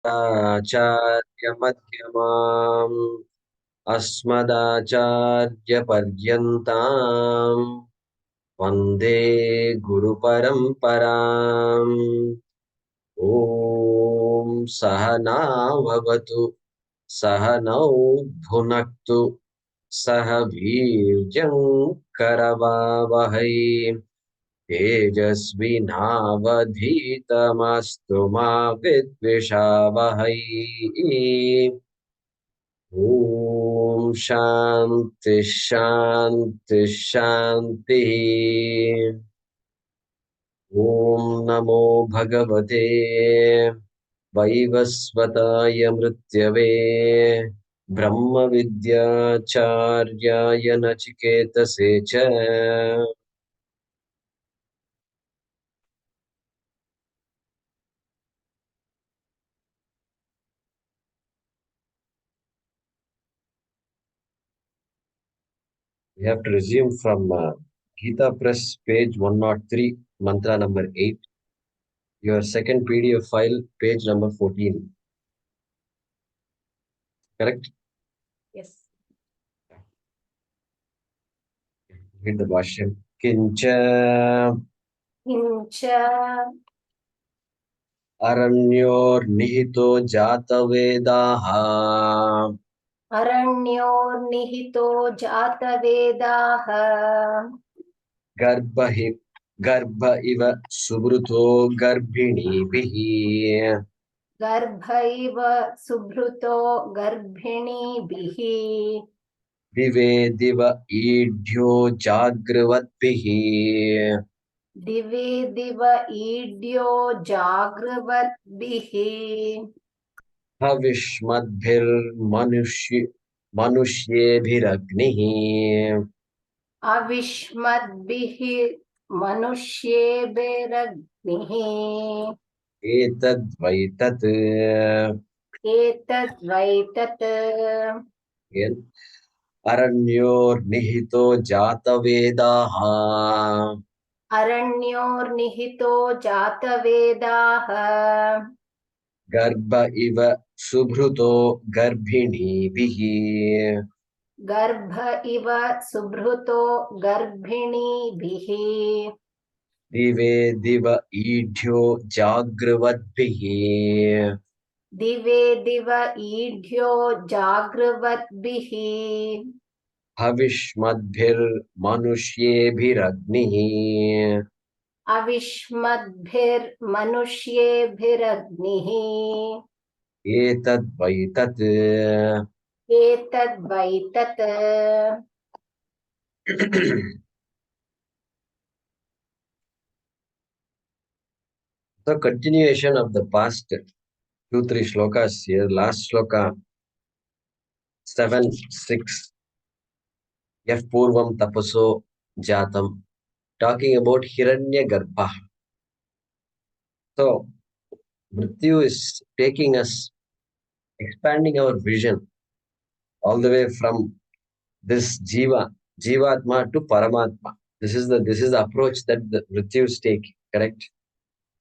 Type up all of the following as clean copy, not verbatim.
आचार्यमध्यमाम् अस्मदाचार्यपर्यन्ताम् वन्दे गुरुपरम्पराम्। ॐ सहना भवतु सहनौ भुनक्तु सह वीर्यं करवावहै तेजस्विनावधीतमस्तु मा विद्विषावहै। ॐ शान्ति शान्ति शान्तिः। ॐ नमो भगवते वैवस्वताय मृत्यवे ब्रह्मविद्याचार्याय नचिकेतसे च। We have to resume from Gita Press, page 103, mantra number 8. Your second PDF file, page number 14. Correct? Yes. Read the Bhaashyam. Kincha Incha aranyonihito jatavedaha aranyonihito jatavedaha गर्भ इव सुब्रुतो गर्भिणीभिः garbhaiva subhruto garbhinibihi विवेदिव ईढ्यो जागृवद्भिः dive diva idyo jagravadbihi मनुष्येभिरग्निः avishmadbihi manushyeberagnihi एतद्वैतत् etadvaitat अरण्योर्निहितो जातवेदाः अरण्योर्निहितो जातवेदाः गर्भ इव सुभृतो गर्भिणीभिः गर्भ इव सुभृतो गर्भिणीभिः दिवे दिव ईढ्यो जागृवद्भिः दिवे दिव ईढ्यो जागृवद्भिः हविष्मद्भिर्मनुष्येभिरग्निः अविष्मद्भिर्मनुष्येभिरग्निः एतद्वैतत् एतद्वैतत् The continuation of the past 2-3 shlokas here. Last shloka 7-6. Yaf purvam tapaso jatam. Talking about Hiranya Garbha. So, Mrityu is taking us, expanding our vision all the way from this Jivatma to Paramatma. This is the approach that the Mrityu is taking, correct?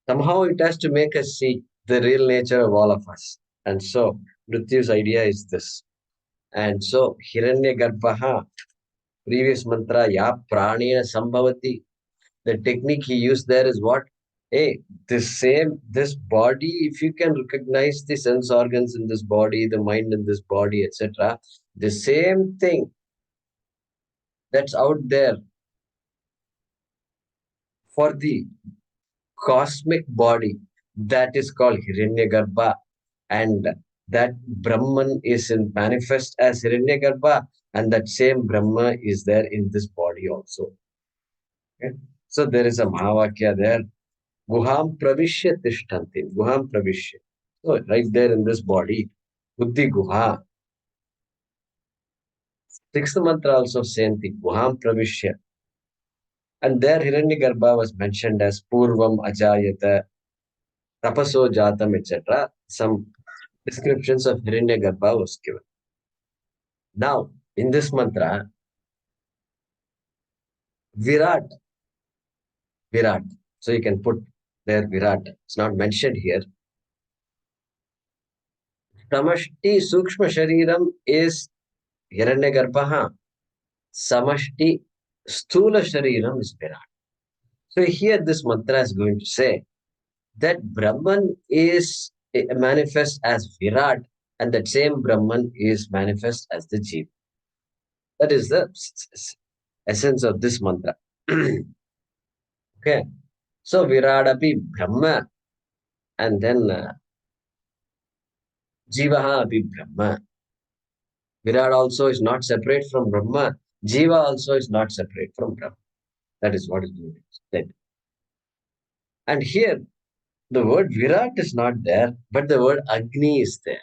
Somehow it has to make us see the real nature of all of us. And so, Mrityu's idea is this. And so, Hiranya Garbha, previous mantra, Ya Pranena Sambhavati. The technique he used there is what? Hey, this body, if you can recognize the sense organs in this body, the mind in this body, etc., the same thing that's out there for the cosmic body, that is called Hiranyagarbha, and that Brahman is in manifest as Hiranyagarbha, and that same Brahma is there in this body also. Okay? So there is a Mahavakya there. Guham pravishya tishtanti. Guham pravishya. So right there in this body, Buddhi Guha. Sixth mantra also same thing. Guham pravishya. And there Hiranyagarbha was mentioned as Purvam Ajayata, Tapaso Jatam, etc. Some descriptions of Hiranyagarbha was given. Now, in this mantra, Virat. So you can put there Virat. It's not mentioned here. Samashti Sukshma Shariram is Hiranyagarbha. Samashti Sthula Shariram is Virat. So here this mantra is going to say that Brahman is manifest as Virat, and that same Brahman is manifest as the Jiva. That is the essence of this mantra. Okay. So Viradapi Brahma, and then Jivaha api Brahma. Virat also is not separate from Brahma. Jiva also is not separate from Brahma. That is what is being said. And here, the word Virat is not there, but the word Agni is there.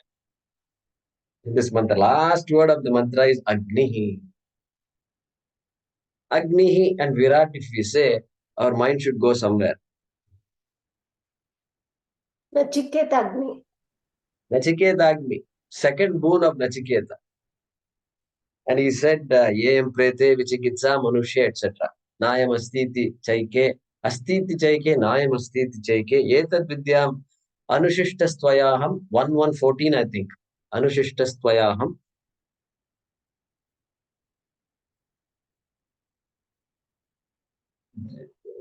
In this mantra, last word of the mantra is Agnihi. Agnihi and Virat, if we say, our mind should go somewhere. Nachiketa Agni. Nachiketa Agni, second boon of Nachiketa. And he said, Yem prete vichikitsa manushya, etc. Nayam astiti chaike, astiti chaike, nayam astiti chaike, yetad vidyam anushishtastvayaham, 1114, I think. Anushishtastvayaham.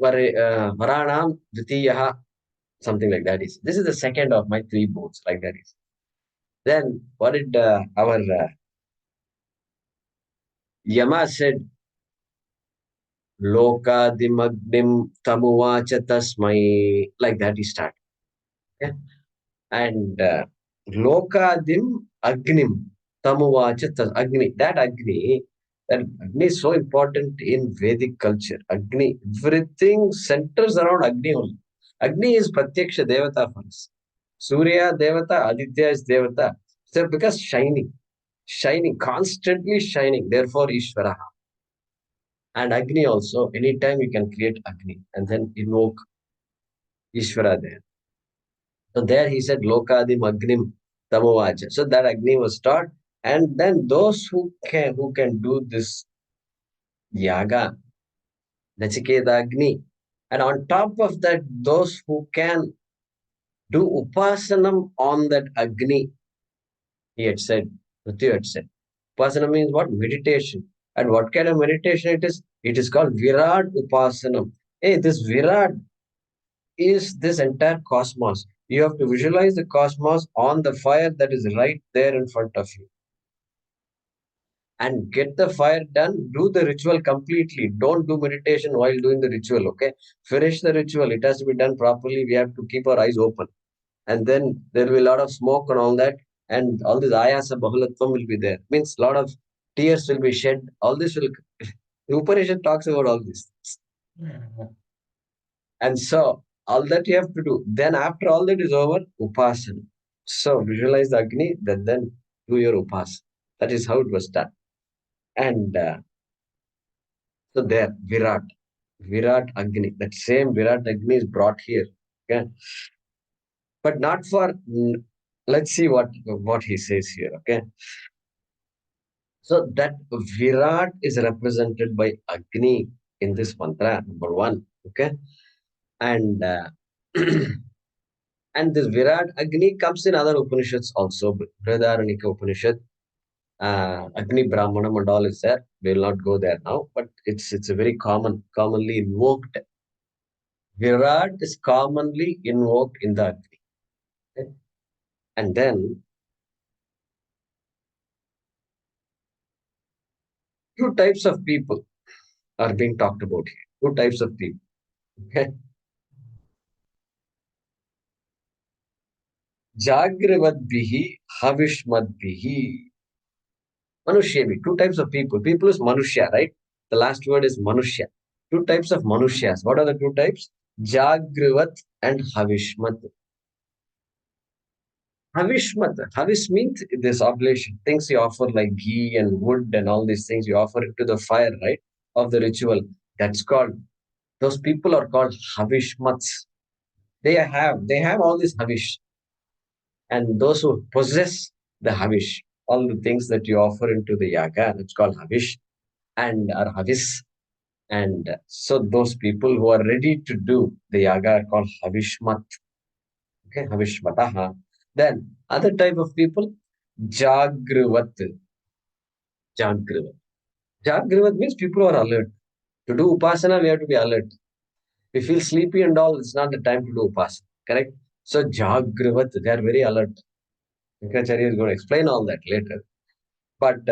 Varanam Dvitiyaha, something like that is. This is the second of my three boons, like that is. Then what did our Yama said? Lokadimagnim tamuvacha tasmai, like that he started. Okay? And Lokadim Agnim tamuvacha tas Agni. That Agni is so important in Vedic culture. Agni, everything centers around Agni only. Agni is Pratyaksha Devata for us. Surya Devata, Aditya is Devata. So because shining, constantly shining. Therefore, Ishvara. And Agni also, anytime you can create Agni and then invoke Ishvara there. So there he said, Lokadim Agnim Tamovacha. So that Agni was taught. And then those who can do this yaga, Nachiketa Agni. And on top of that, those who can do upasanam on that Agni, he had said, Mrityu had said. Upasana means what? Meditation. And what kind of meditation it is? It is called Virat Upasanam. Hey, this Virat is this entire cosmos. You have to visualize the cosmos on the fire that is right there in front of you. And get the fire done, do the ritual completely. Don't do meditation while doing the ritual, okay? Finish the ritual. It has to be done properly. We have to keep our eyes open. And then there will be a lot of smoke and all that. And all this ayasa bahulatvam will be there. Means a lot of tears will be shed. All this will... The Upanishad talks about all this. And so, all that you have to do. Then after all that is over, upasana. So, visualize the Agni, then do your upasana. That is how it was done. And so there, Virat Agni. That same Virat Agni is brought here. Okay? But not for, let's see what he says here. Okay? So that Virat is represented by Agni in this mantra, number one. Okay? And and this Virat Agni comes in other Upanishads also. Brihadaranyaka Upanishad, Agni Brahmanam and all is there. We will not go there now, but it's a very commonly invoked. Virat is commonly invoked in the Agni. Okay? And then two types of people are being talked about here. Two types of people. Okay? Jagravadbihi, Havishmadbihi. Manushyavi, two types of people. People is Manushya, right? The last word is Manushya. Two types of Manushyas. What are the two types? Jagrivat and Havishmat. Havishmat. Havish means this oblation. Things you offer like ghee and wood and all these things. You offer it to the fire, right? Of the ritual. That's called, those people are called Havishmats. They have all this Havish. And those who possess the Havish, all the things that you offer into the yaga, it's called Havish and are Havis. And so those people who are ready to do the yaga are called Havishmat. Okay, Havishmataha. Then Other type of people, Jagrivat. Jagrivat. Jagrivat means people are alert. To do upasana, we have to be alert. We feel sleepy and all, it's not the time to do upasana. Correct? So Jagrivat, they are very alert. Shankaracharya is going to explain all that later. But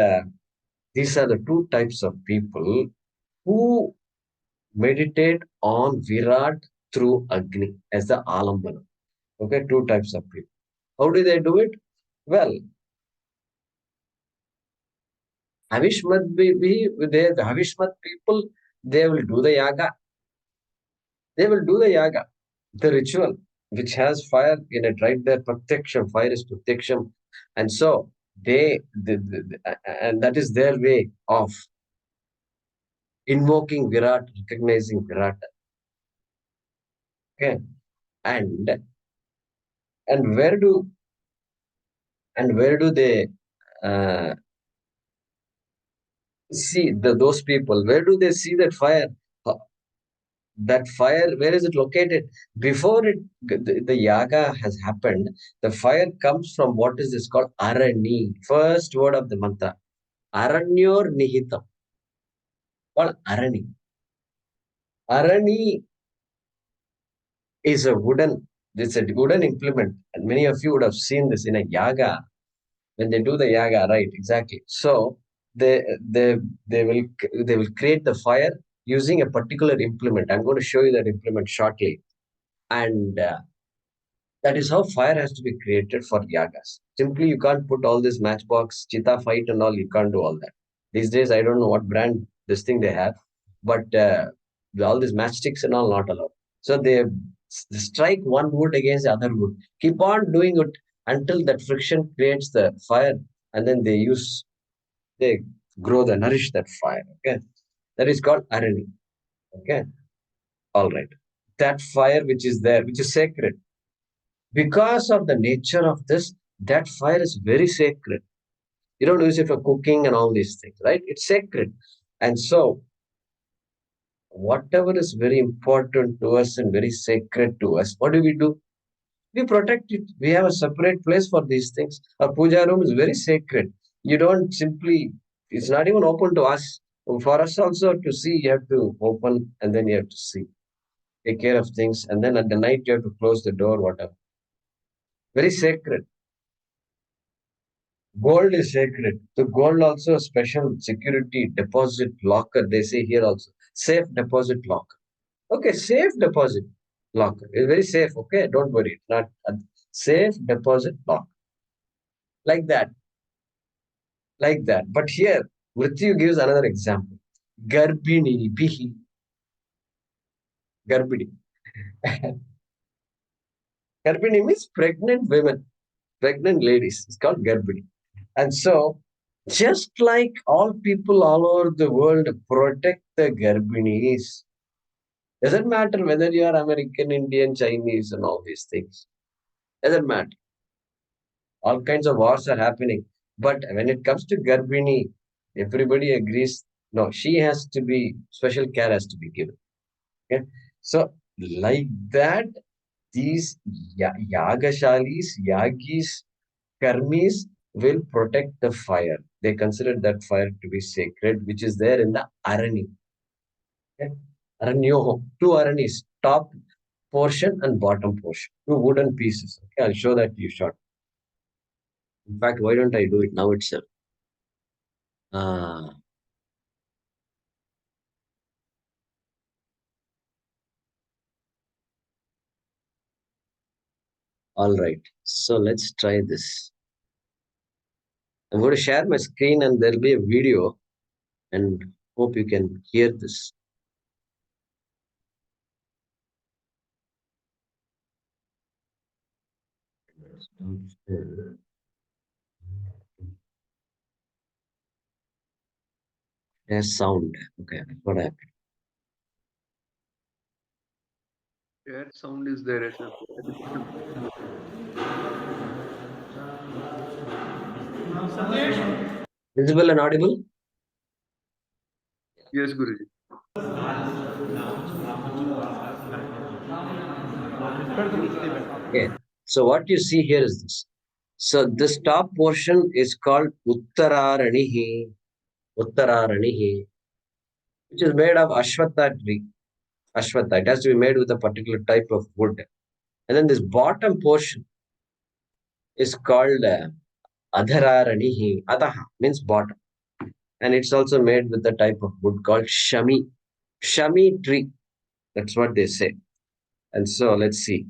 these are the two types of people who meditate on Virat through Agni as the Alambana. Okay, two types of people. How do they do it? Well, the Havishmat people, they will do the yaga. They will do the yaga, the ritual, which has fire in it, right there. Pratyaksham, fire is pratyaksham. And so and that is their way of invoking Virat, recognizing Virat. Okay. And and where do they uh, see those people? Where do they see that fire? That fire, where is it located? Before the yaga has happened, the fire comes from what is this called Arani. First word of the mantra. Aranyor Nihitam. Called Arani. Arani is it's a wooden implement. And many of you would have seen this in a yaga. When they do the yaga, right? Exactly. So they they they will create the fire using a particular implement. I'm going to show you that implement shortly. And that is how fire has to be created for yagas. Simply, you can't put all this matchbox, cheetah fight, and all. You can't do all that. These days, I don't know what brand this thing they have, but all these matchsticks and all not allowed. So they strike one wood against the other wood. Keep on doing it until that friction creates the fire, and then they nourish that fire. Okay, that is called arani. Okay, all right. That fire which is there, which is sacred, because of the nature of this, that fire is very sacred. You don't use it for cooking and all these things, right? It's sacred. And so, whatever is very important to us and very sacred to us, what do? We protect it. We have a separate place for these things. Our puja room is very sacred. You don't simply, it's not even open to us. For us also to see, you have to open and then you have to see. Take care of things. And then at the night, you have to close the door, whatever. Very sacred. Gold is sacred. The gold also a special security deposit locker. They say here also safe deposit locker. Okay, safe deposit locker. It's very safe. Okay, don't worry. It's not a safe deposit locker like that, like that. But here, Mrityu gives another example. Garbini bihi garbini. Garbini means pregnant women, pregnant ladies. It's called garbini. And so, just like all people all over the world protect the Garbinis, doesn't matter whether you are American, Indian, Chinese, and all these things. Doesn't matter. All kinds of wars are happening. But when it comes to Garbini, everybody agrees, no, she has to be, special care has to be given. Okay? So, like that, these Yagashalis, Yagis, Karmis will protect the fire. They consider that fire to be sacred, which is there in the Arani. Okay? Aranyoho, two Aranis, top portion and bottom portion, two wooden pieces. Okay, I'll show that to you short. In fact, why don't I do it now itself? Ah, all right. So let's try this. I'm going to share my screen and there'll be a video and hope you can hear this. There's sound. Okay, what happened? Air sound is there as well. Visible and audible? Yes, Guruji. Okay. So what you see here is this. So this top portion is called Uttararanihi, Uttararanihi, which is made of Ashwatha tree. Ashwatha. It has to be made with a particular type of wood. And then this bottom portion is called Adhararanihi. Adaha means bottom. And it's also made with a type of wood called Shami. Shami tree. That's what they say. And so let's see.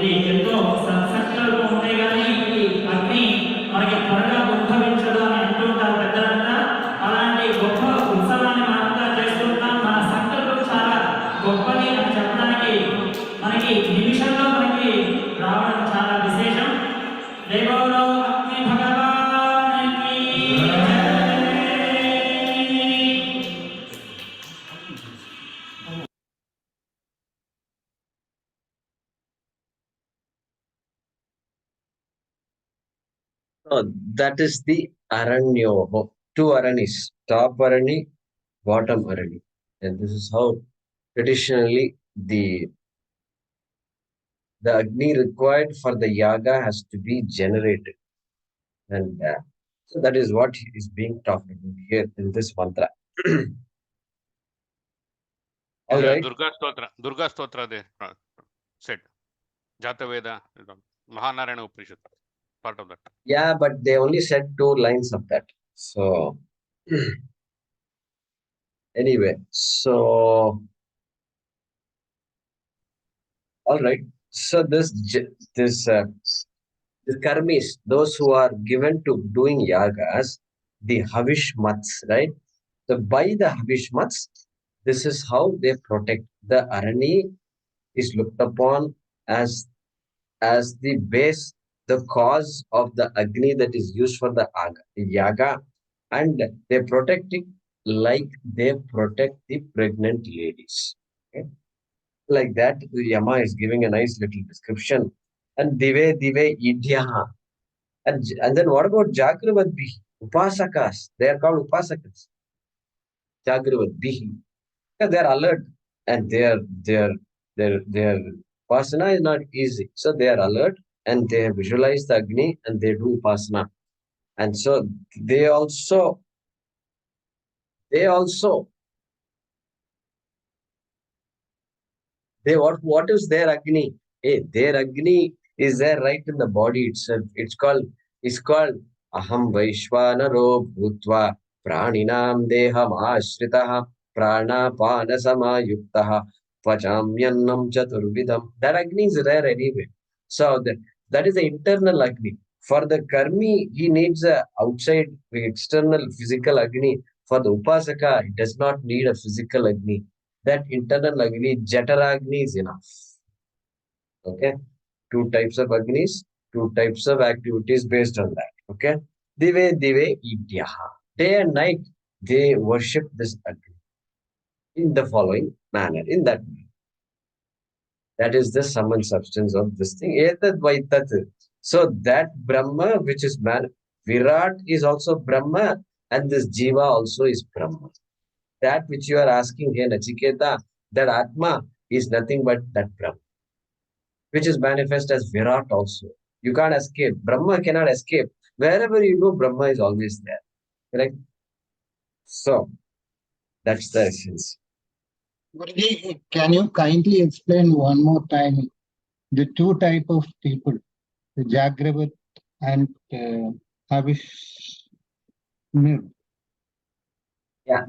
ఇది ఎంతో సంకల్పం ఉంటే కానీ ఈ అగ్ని మనకి త్వరగా ఉద్భవించదు అని అంటుంటారు పెద్దలంతా. అలాంటి గొప్ప ఉత్సవాన్ని మనంతా చేస్తుంటాం. మన సంకల్పం చాలా గొప్పది అని చెప్పడానికి మనకి నిమిషంలో మనకి రావడం చాలా విశేషం. దేవోలో అగ్ని భగవానికి So that is the Aranyoho. Two Aranis, top Arani, bottom Arani. And this is how traditionally the Agni required for the yaga has to be generated. And so that is what is being talked about here in this mantra. All right. Durga Stotra they said. Jataveda, Mahanarayana Upanishad, part of that. Yeah, but they only said 2 lines of that. So anyway, so all right. So this the karmis, those who are given to doing yagas, the havish mats, right? So by the havish mats, this is how they protect. The arani is looked upon as the base, the cause of the agni that is used for the yaga, and they protect it like they protect the pregnant ladies. Okay? Like that, the Yama is giving a nice little description. And dive idyaha. And then what about Jagravadbihi? Upasakas. They are called Upasakas. Jagravadbihi. They are alert and their upasana is not easy. So they are alert and they visualize the Agni and they do upasana. And so they also what is their Agni? Hey, their Agni is there right in the body itself. It's called aham vaishvanaro bhutva praninam deham ashritah pranapana samayuktah pachamyannam chaturvidam. That Agni is rare anyway. So that is the internal Agni. For the karmi, he needs a outside, external, physical Agni. For the upasaka, he does not need a physical Agni. That internal Agni, Jataragni, is enough. Okay? Two types of Agnis, two types of activities based on that. Okay? Dive Idyaha. Day and night, they worship this Agni in the following manner, in that manner. That is the sum and substance of this thing. Etad Vaitat. So that Brahma, which is man, Virat is also Brahma, and this Jiva also is Brahma. That which you are asking here, Nachiketa, that Atma is nothing but that Brahma, which is manifest as Virat also. You can't escape. Brahma cannot escape. Wherever you go, Brahma is always there. Correct? So, that's the essence. Guruji, can you kindly explain one more time the two type of people, the Jagravat and Havish? Yeah,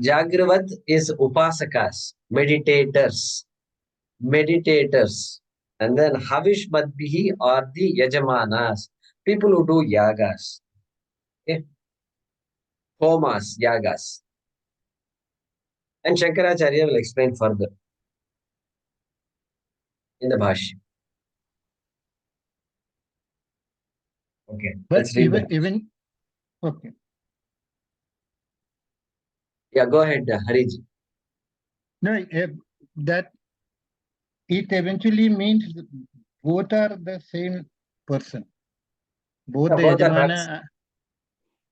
Jagravat is Upasakas, meditators. And then Havish Madbihi are the Yajamanas, people who do yagas. Okay? Homas, yagas. And Shankaracharya will explain further in the Bhaashyam. Okay, But let's read that. even okay. Yeah, go ahead, Hariji. No, that it eventually means both are the same person. Both No, the both are not. Yajamana.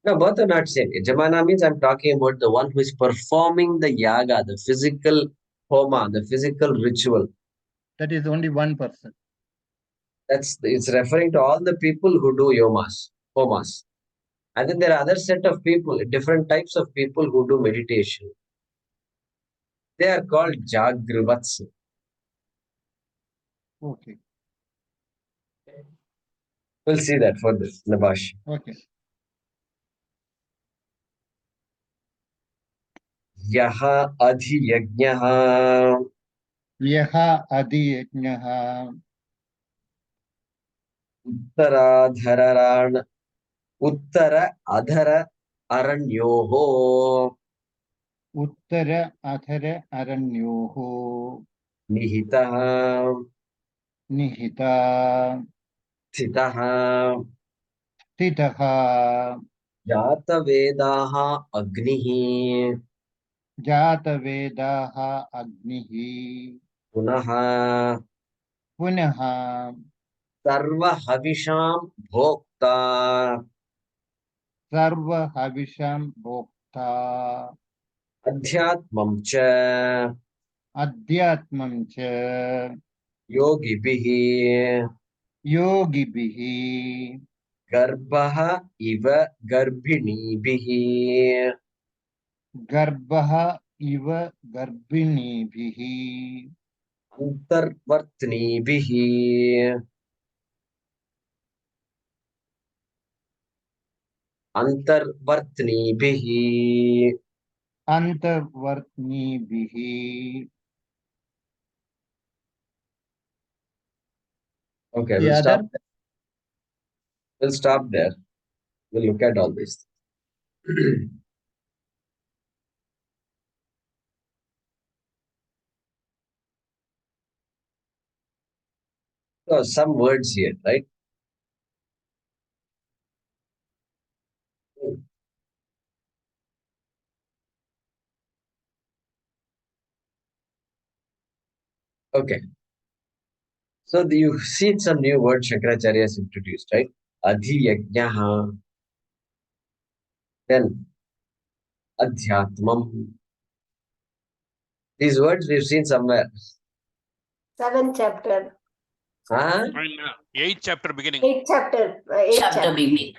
No, both are not same. Yajamana means I'm talking about the one who is performing the yaga, the physical homa, the physical ritual. That is only one person. It's referring to all the people who do homas. And then there are other set of people, different types of people who do meditation. They are called Jagrivats. Okay. We'll see that further in the Bhaashyam. Okay. Yaha adhiyajnaha Yaha adi yajnaha uttaradhararan uttara adhara aranyoho uttara adhara aranyoho nihitaha nihita sthitaha stitaha jatavedaha agnihi jatavedaha agnihi punaha punaha sarva havisham bhokta sarva havisham bhokta adhyatmam cha adhyatmam cha yogibhihi yogibihi garbha iva garbhinibhihi garbha iva garbhinibihi antarvartnibhihi antarvartnibhihi. antavartnibihi. Okay, The we'll stop other, there. We'll stop there. We'll look at all this. So some words here, right? Okay. So you've seen some new words Shankaracharya has introduced, right? Adhiyajnaha, then adhyatmam. These words we've seen somewhere. 7th chapter, Huh? And 8th chapter beginning. 8th chapter, 8th Chapter chapter. beginning.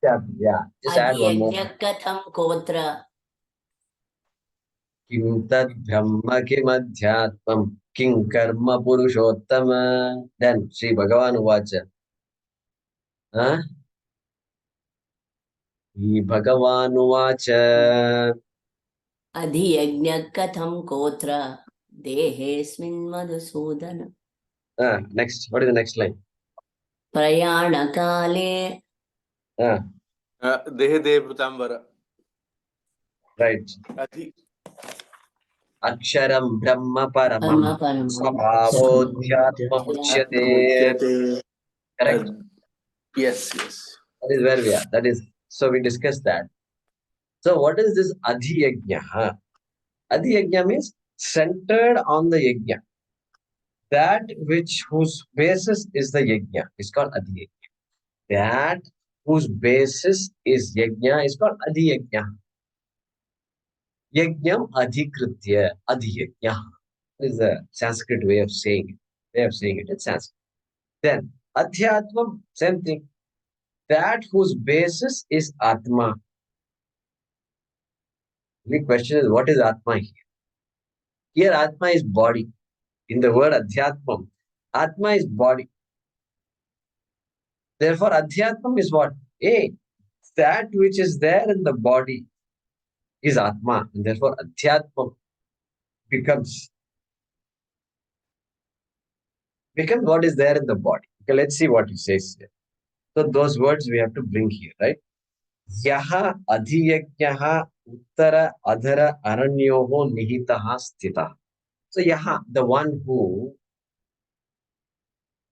Yeah. Just add one more. Adhyakatham kotra. Kim tad brahma kim adhyatmam kim karma purushottama. Then Sri Bhagavan Uvacha. Huh? Bhagavan Adhyaya katham kotra dehesmin madhusudana. Next, what is the next line? Prayana kale. Dehe devrutamvara. Right. Adhi. Aksharam Brahma Paramam Paramam. Swabhavodhyatma Uchyate. Correct? Yes. That is where we are. That is, so we discussed that. So what is this Adhyaya? Adhyaya means centered on the yajna. That whose basis is the yajna is called Adhyaya. That whose basis is yajna is called Adhyaya. Yajnam adhikritya adhyaya is the Sanskrit way of saying it. Way of saying it in Sanskrit. Then Adhyatmam, same thing. That whose basis is Atma. The question is, what is Atma here? Here Atma is body. In the word Adhyatmam, Atma is body. Therefore, Adhyatmam is what? That which is there in the body is Atma. And therefore, Adhyatmam becomes what is there in the body. Okay, let's see what he says here. So those words we have to bring here, right? Yaha adhiyajnaha uttara adhara aranyoho nihitaha stita. So Yaha, the one who,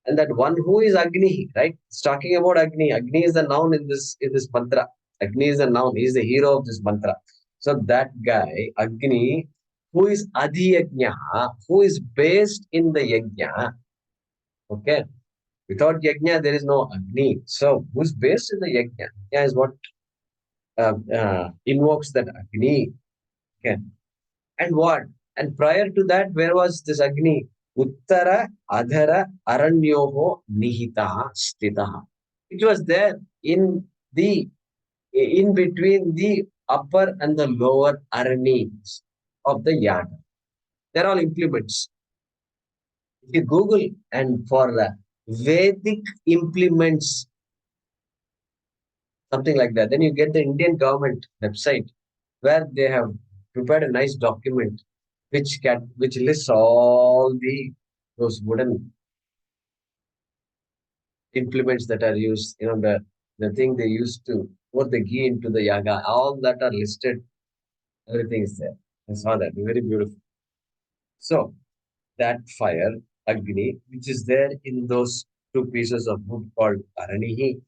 and that one who is Agni, right? It's talking about Agni. Agni is the noun in this mantra. Agni is the noun. He is the hero of this mantra. So that guy, Agni, who is adhiyajnaha, who is based in the yajna. Okay. Without yajna, there is no Agni. So who's based in the yajna? Yajna is what invokes that Agni. Okay. And what? And prior to that, where was this Agni? Uttara Adhara Aranyoho Nihitaha Stitaha. It was there in between the upper and the lower Aranis of the Yaga. They're all implements. If you Google and for Vedic implements, something like that, then you get the Indian government website where they have prepared a nice document which lists all those wooden implements that are used, the thing they used to pour the ghee into the yaga, all that are listed, everything is there. I saw that, very beautiful. So that fire, Agni, which is there in those two pieces of wood called Aranihi,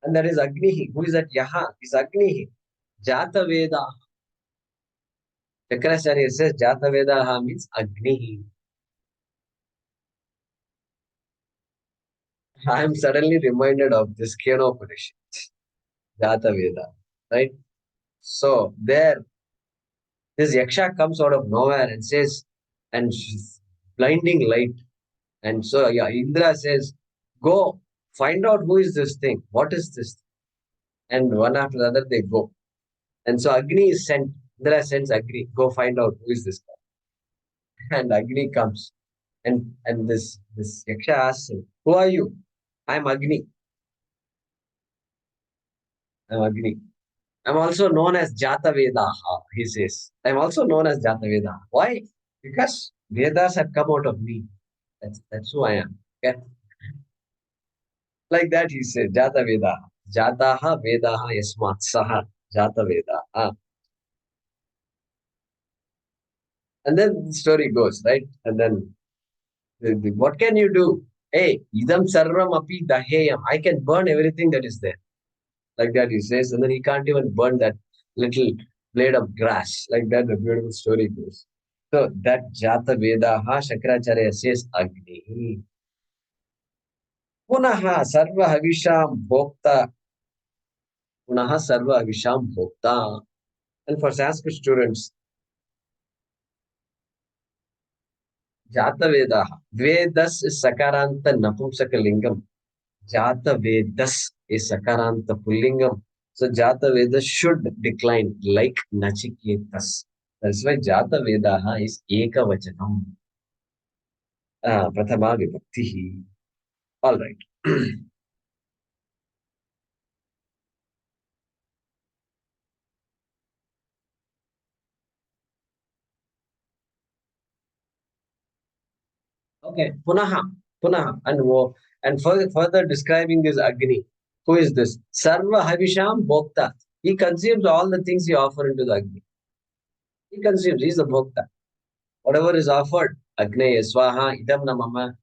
and that is Agnihi. Who is that Yaha? Is Agnihi. Jata Veda. Shankaracharya says Jata Veda means Agnihi. I am suddenly reminded of this Kathopanishad, Jata Veda, right? So there, this Yaksha comes out of nowhere and says, and blinding light. And so Indra says, go find out who is this thing. What is this? And one after the other they go. And so Agni is sent. Indra sends Agni, go find out who is this guy. And Agni comes. And this Yaksha asks him, who are you? I'm Agni. I'm Agni. I'm also known as Jata Vedaha, he says. I'm also known as Jata Vedaha. Why? Because Vedas have come out of me. That's who I am. Okay? Like that he says, Jata Vedaha. Jataha Vedaha Yasmat Saha Jata Vedaha. And then the story goes, right? And then, what can you do? Hey, idam sarvam api daheyam. I can burn everything that is there. Like that he says. And then he can't even burn that little blade of grass. Like that the beautiful story goes. So that Jata Vedaha, Shankaracharya says Agni. Punaha Sarva Havisham Bhokta. Punaha Sarva Havisham Bhokta. And for Sanskrit students, Jata Vedaha. Vedas is Sakaranta Napumsaka Lingam. Jata Vedas is Sakaranta Pullingam. So Jata Vedas should decline like Nachiketas. That's why Jata Vedaha is Eka Vachanam. Prathama Vibhaktihi. All right. Okay, Punaha, Punaha. And further describing this Agni. Who is this? Sarva Havisham Bhokta. He consumes all the things you offer into the Agni. He consumes, he is the Bhokta. Whatever is offered, Agnaya Swaha, Idam Namama,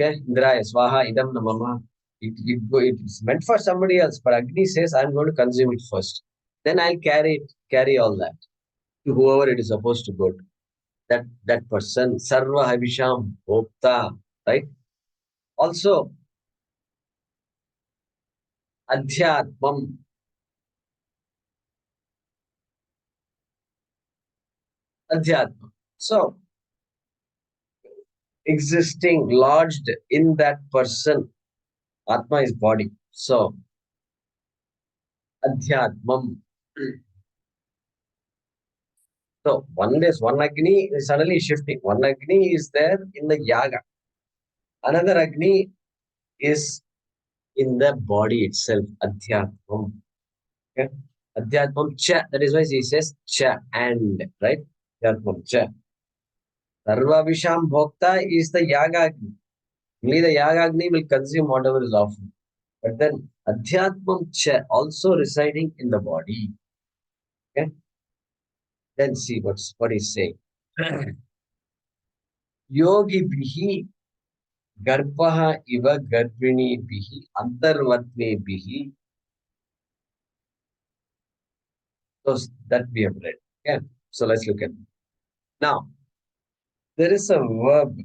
okay, Indraya Swaha, Idam Namama. It's meant for somebody else, but Agni says, I'm going to consume it first. Then I'll carry all that to whoever it is supposed to go to. That person, Sarva Havisham Bhokta, right? Also, Adhyatmam. Adhyatma. So, existing, lodged in that person, Atma is body. So, Adhyatmam. So, one Agni is suddenly shifting. One Agni is there in the Yaga. Another Agni is in the body itself, Adhyatmam. Okay? Adhyatmam cha. That is why he says cha and, right? Adhyatmam cha. Sarva Visham Bhokta is the Yaga Agni. Only the Yaga Agni will consume whatever is offered. But then Adhyatmam cha also residing in the body. Okay? Then see what he's saying. Yogi bihi garbaha iva garbini bihi antarvatne bihi. So that we have read. Okay? So let's look at it. Now, there is a verb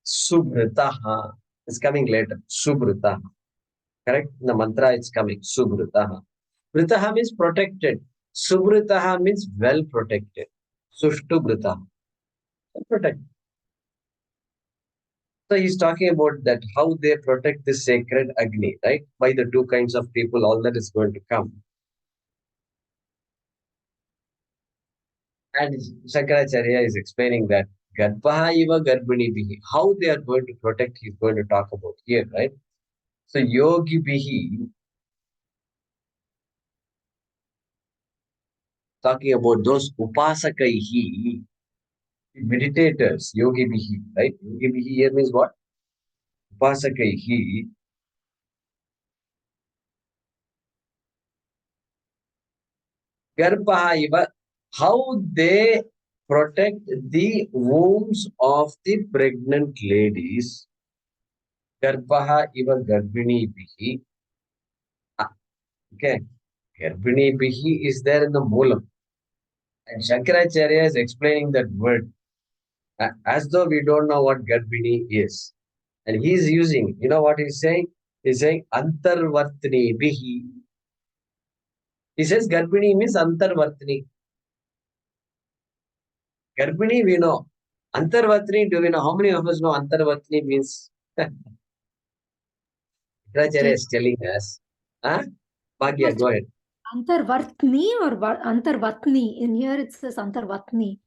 subritaha. It's coming later. Subritaha. Correct? In the mantra it's coming. Subritaha. Britaha means protected. Subritaha means well protected. Sushtu britaha. Protect. So he's talking about that how they protect the sacred Agni, right? By the two kinds of people, all that is going to come. And Shankaracharya is explaining that Garbhaha iva garbhini bihi. How they are going to protect, he's going to talk about here, right? So yogi bihi, talking about those upasakaihi, meditators, yogi bihi, right? Yogi bihi here means what? Upasakaihi. Garbhaha iva, how they protect the wombs of the pregnant ladies. Garbhaha iva garbhini bihi. Okay. Garbhini bihi is there in the Moolam. And Shankaracharya is explaining that word as though we don't know what Garbhini is. And he's using, you know what he's saying? He's saying Antarvartini bihi. He says Garbhini means Antarvartini. Garbhini we know. Antarvatni, do we know? How many of us know Antarvatni means? Shankaracharya is telling us. Huh? Bhagya, go ahead. Antarvartni or Antarvatni? In here it says Antarvatni.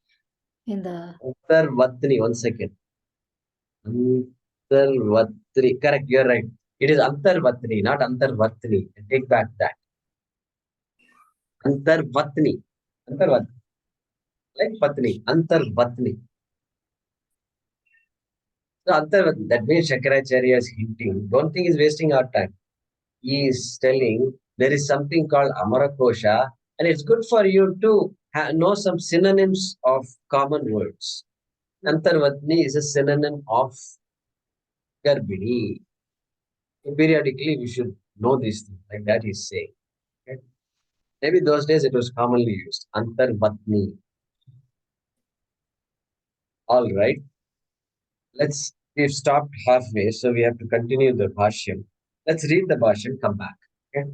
In the Antarvatni, 1 second. Antarvatni, correct, you're right. It is Antarvatni, not Antarvatni. Take back that. Antarvatni. Antarvatni. Like Patni. Antarvatni. So Antarvatni, that means Shankaracharya is hinting. Don't think he's wasting our time. He is telling there is something called Amarakosha, and it's good for you to know some synonyms of common words. Antarvatni is a synonym of Garbhini. Periodically, we should know these things. Like that he's saying. Okay? Maybe those days it was commonly used. Antarvatni. All right. We've stopped halfway, so we have to continue the Bhaashyam. Let's read the Bhaashyam, come back. Okay?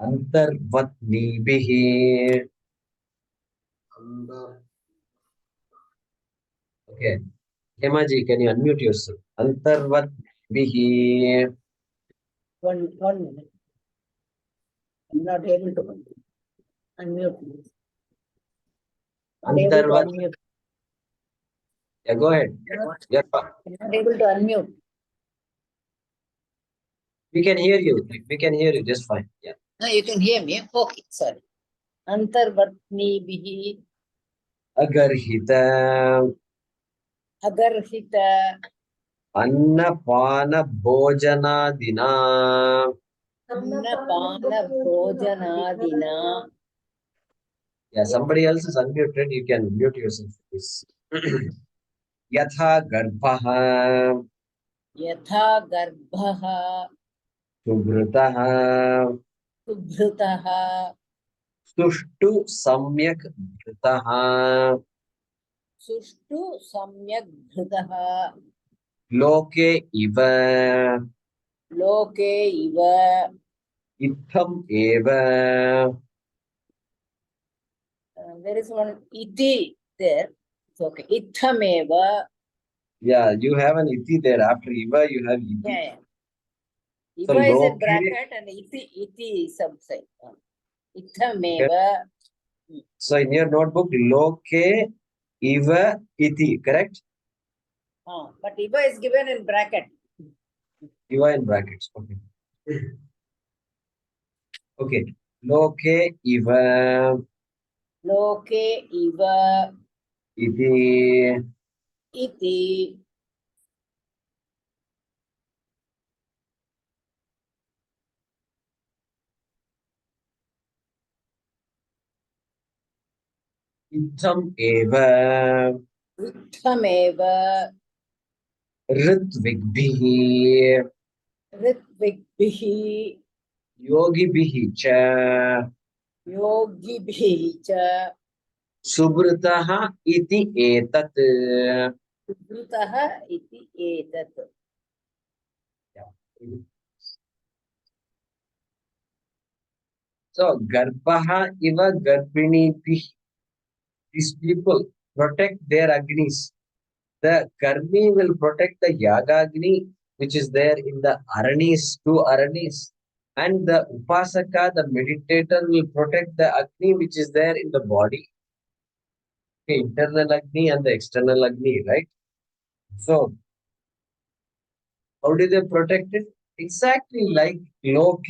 Antarvatni bihi. Okay. Hemaji, can you unmute yourself? Antarvatni bihi. One minute. I'm not able to unmute. Not able to Antarvat. unmute. Yeah, go ahead. Yeah. I'm not able to unmute. We can hear you. We can hear you just fine. Yeah. No, you can hear me. Okay, sorry. Antarvatnibihi Agarhita agarhita annapana bhojanadina. annapana bhojanadina Yeah, somebody else is unmuted. You can mute yourself, please. Yatha garbhaha yatha garbhaha subrutaha subhrutaha sushtu samyak bhrutaha sushtu samyak bhrutaha loke iva loke iva. itham eva. There is one iti there. It's okay. Ithameva. Yeah, you have an iti there. After iva, you have iti. Yeah, yeah. So Iva is in loke. bracket and iti is subside. Okay. Ithameva. So in your notebook, loke iva iti, correct? But Iva is given in bracket. Iva in brackets. Okay. Okay. Loke iva Loke Iva iti iti itham eva Uttameva ritvigbihi Ritvigbihi yogibhihi cha Yogibhihi cha subritaha iti etat. Subrutaha iti etat. So garbhaha iva garbhinibhi. These people protect their agnis. The karmi will protect the yagagni, which is there in the aranis, two aranis. And the upasaka, the meditator, will protect the agni, which is there in the body. Okay, internal agni and the external agni, right? So, how do they protect it? Exactly like loke.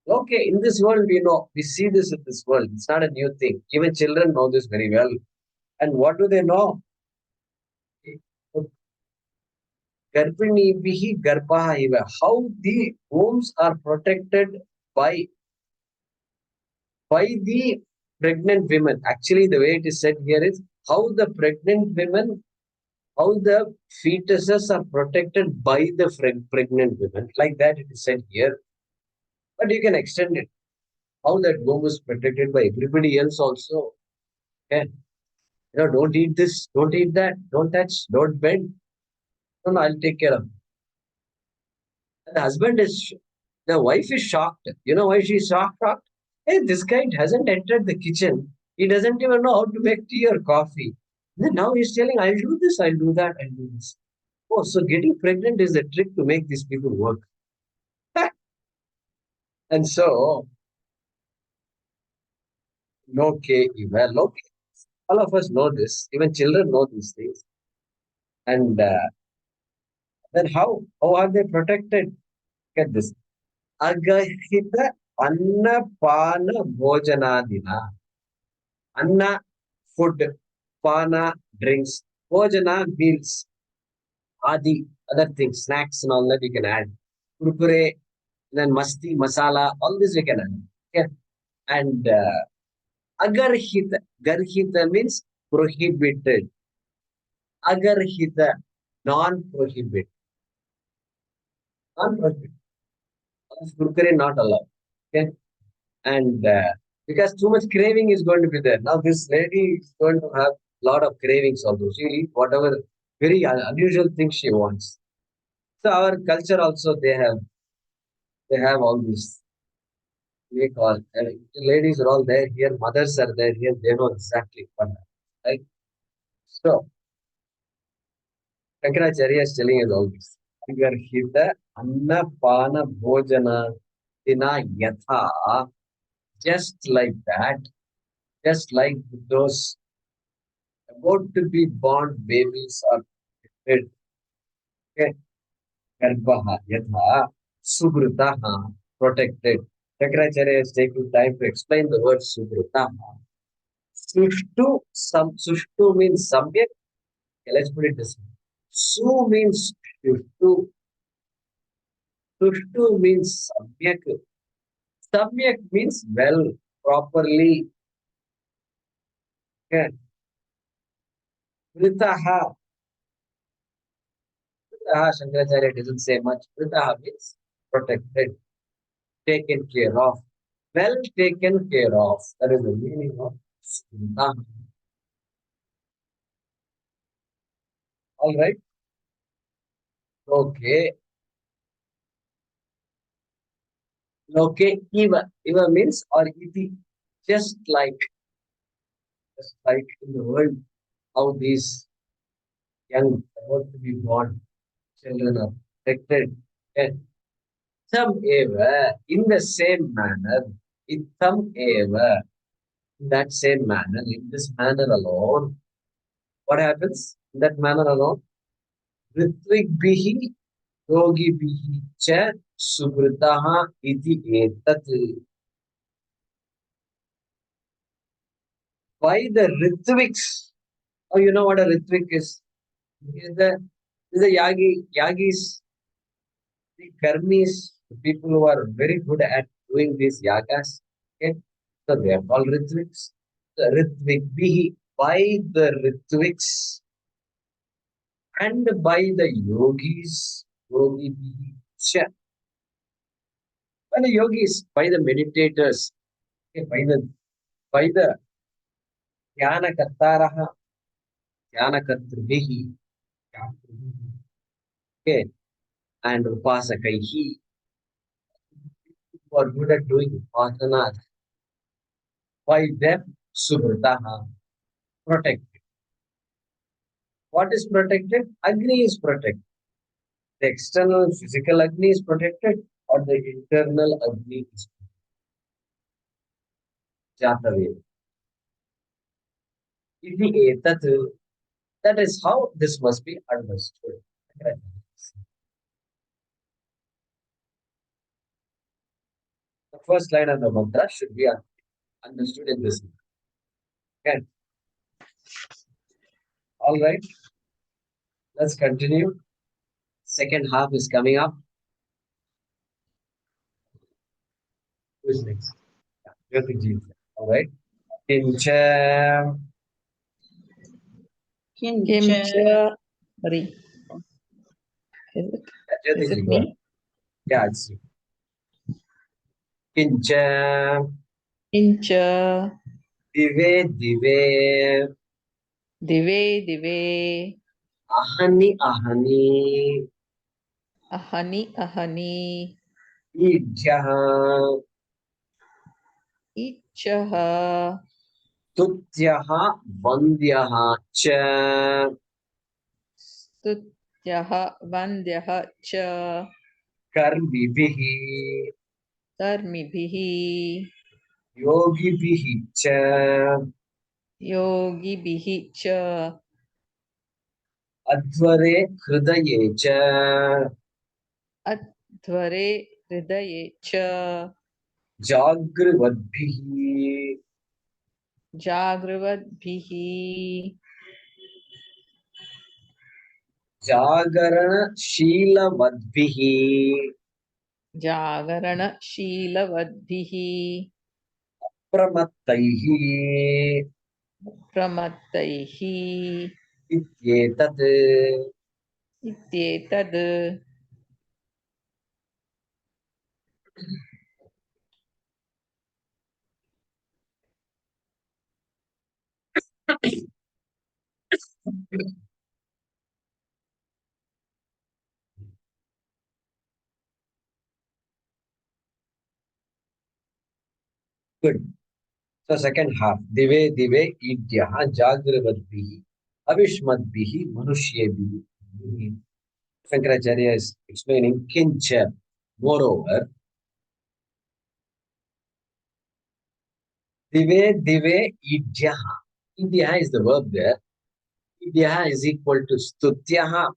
Loke, in this world, we see this in this world. It's not a new thing. Even children know this very well. And what do they know? Garbhinibihi garbhaha iva. How the wombs are protected by the pregnant women. Actually, the way it is said here is how the pregnant women, how the fetuses are protected by the pregnant women. Like that it is said here. But you can extend it. How that womb is protected by everybody else also. Okay. Don't eat this, don't eat that, don't touch, don't bend. No, I'll take care of it. And the wife is shocked. You know why she's shocked? Hey, this guy hasn't entered the kitchen. He doesn't even know how to make tea or coffee. Then now he's telling, I'll do this, I'll do that, I'll do this. Oh, so getting pregnant is the trick to make these people work. And so, okay, well, okay. All of us know this. Even children know these things. And then how are they protected? Get this. Agahita annapana bhojanadina. Anna, food. Pana, drinks. Bhojana, meals. Adi, other things, snacks and all that you can add. Kurkure, then masti, masala, all this we can add. Okay. And agarhita, garhita means prohibited. Agarhita, non-prohibited. Non-prohibited. Kurkure not allowed. Okay. And because too much craving is going to be there. Now this lady is going to have a lot of cravings also. She'll eat whatever very unusual things she wants. So our culture also they have all these we call ladies are all there here, mothers are there here, they know exactly what right. So Shankaracharya is telling us all this. Garhita annapana bhojana tina yatha, just like that, just like those about to be born babies are fed. Okay. Garbhaha yatha Subritaha, protected. Shankaracharya is taking time to explain the word Subritaha. Sushtu means Samyak. Okay, let's put it this way. Su means Sushtu. Sushtu means Samyak. Samyak means well, properly. Okay. Vritaha. Vritaha, Shankaracharya doesn't say much. Vritaha means protected, taken care of, well taken care of. That is the meaning of Vritaha. All right. Okay. Okay. Eva means or iti. Just like in the world, how these young about to be born children are protected. And some eva in the same manner, in some eva, in that same manner, in this manner alone, what happens in that manner alone? Ritvik bihi yogi bihi cha subritaha iti etat. Why the Ritviks? Oh, you know what a Ritvik is? Is the Yagis, the Karmis, the people who are very good at doing these yagas. Okay? So they are called Ritviks. The Ritvik bihi, by the Ritviks and by the yogis, yogi bihi cha. By the yogis, by the meditators, okay, by the Dhyana Kattaraha, Dhyana Kattribihi, okay, and Upasakaihi, who are good at doing upasanas, by them, Subritaha, protected. What is protected? Agni is protected. The external physical Agni is protected, or the internal Agni is protected. Iti etat, that is how this must be understood. The first line of the mantra should be understood in this way. Okay. All right. Let's continue. Second half is coming up. Who is next? Jyotirji. All right. Kincha. Kincha. Sorry. Is Jyotirji, it go ahead. me? Yeah, it's you. Kincha. Incha. Dive dive. Dive dive. Ahani ahani. Ahani ahani. Idhyaha. Ichaha. Tutyaha vandyaha cha. Stutyaha vandyaha cha. Karmibihi. Karmibihi. Yogibihi cha. Yogibihi cha. Advare hridaye cha. Adhvare hridaye cha. Jagrivadbihi. Jagrivadbihi. Jagaranashīlavadbihi. Jagaranashīlavadbihi. Pramattaihi. Pramattaihi. Ityetat. Ityetad. Good. So second half. Dive dive idyaha jagrivadbihi. Avishmadbihi manushyebihi. Shankaracharya is explaining kincha. Moreover, dive dive idyaha. Idyaha is the verb there. Idyaha is equal to stutyaha.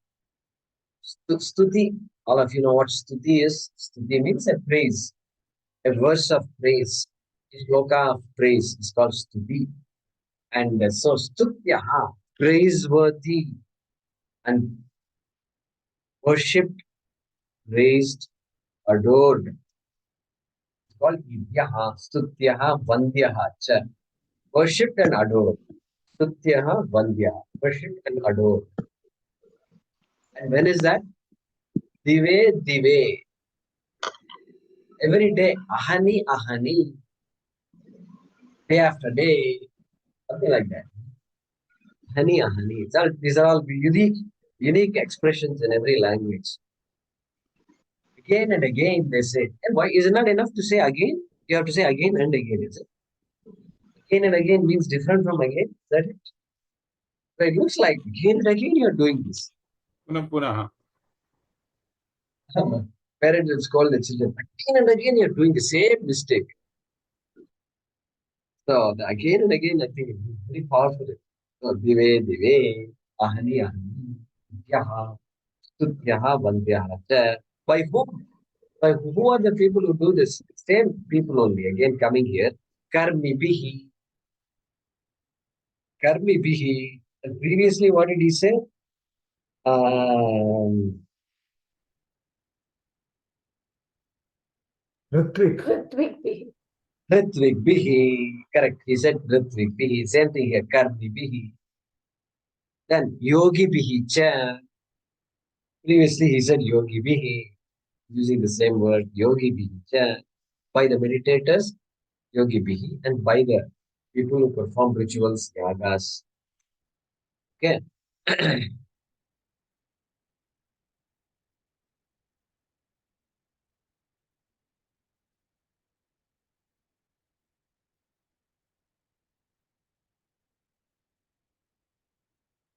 Stuti All of you know what stuti is. Stuti means a praise, a verse of praise. A shloka of praise is called stuti. And so stutyaha, praiseworthy and worshipped, praised, adored. It's called idyaha, stutyaha, vandyaha cha. Worshipped and adored. Stutyaha, vandyaha, worshipped and adored. And when is that? Dive, dive. Every day, ahani, ahani. Day after day, something like that. Ahani, ahani. These are all unique expressions in every language. Again and again they say. And why is it not enough to say again? You have to say again and again, is it? Again and again means different from again. Is that it? So it looks like again and again you are doing this. Punah. Parents will scold the children. Again and again you are doing the same mistake. So the again and again, I think it's very powerful. So dive, dive, ahani, ahani, yaha, stutyaha, vandyaha cha. By whom? By who are the people who do this? Same people only. Again coming here. Karmi bihi. Karmi bihi. And previously, what did he say? Ritvik. Ritvik bihi. Correct. He said Ritvik bihi. Same thing here. Karmi bihi. Then yogi bihi cha. Previously, he said yogi bihi. Using the same word. Yogi bihi cha. By the meditators, yogi bihi. And by the people who perform rituals, yagas. Okay.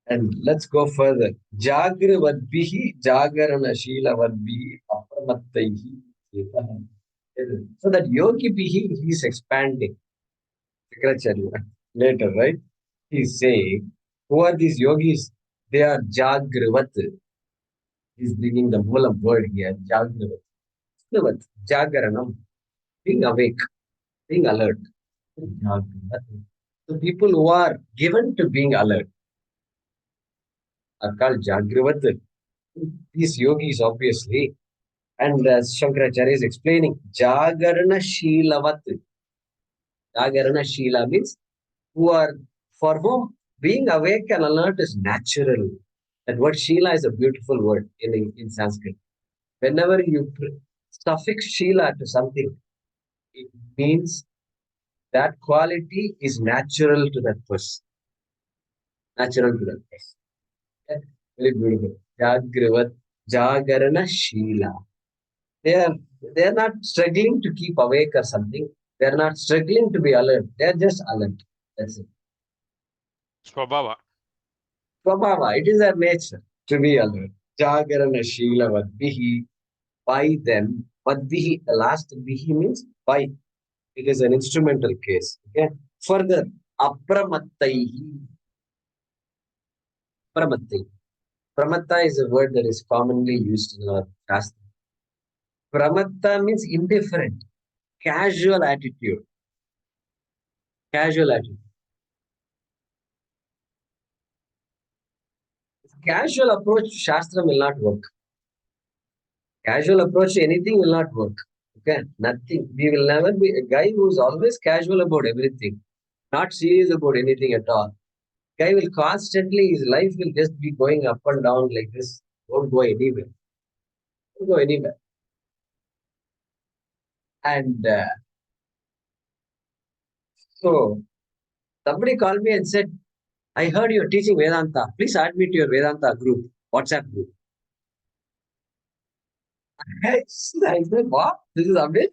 And let's go further. Jagra vadbihi, jagarana shila vadbihi, apramattaihi. So that yogi bihi, he's expanding. Shankaracharya, later, right? He's saying, who are these yogis? They are jagravat. He's bringing the moolam word here, jagravat. Jagravat, jagaranam, being awake, being alert. Jagravat. So people who are given to being alert are called jagravat. These yogis, obviously, and as Shankaracharya is explaining, Jagarana Shilavat. Jagarana Shila means who are, for whom being awake and alert is natural. That word Shila is a beautiful word in Sanskrit. Whenever you suffix Shila to something, it means that quality is natural to that person. Natural to that person. Okay? Very beautiful. Jagrivat, Jagarana Shila. They are not struggling to keep awake or something. They are not struggling to be alert. They are just alert. That's it. Swabhava. Swabhava, it is their nature to be alert. Jagarana Shila Vadbihi, by them. Vadbihi, the last Bihi means by. It is an instrumental case. Okay. Further, Apramattaihi. Pramattai. Pramatta is a word that is commonly used in our Shastra. Pramatta means indifferent, casual attitude. Casual attitude. Casual approach to Shastra will not work. Casual approach to anything will not work. Okay, nothing. We will never be a guy who is always casual about everything, not serious about anything at all. Guy will constantly, his life will just be going up and down like this. Won't go anywhere. Won't go anywhere. And so somebody called me and said, I heard you're teaching Vedanta. Please add me to your Vedanta group, WhatsApp group. I said, what? This is amazing.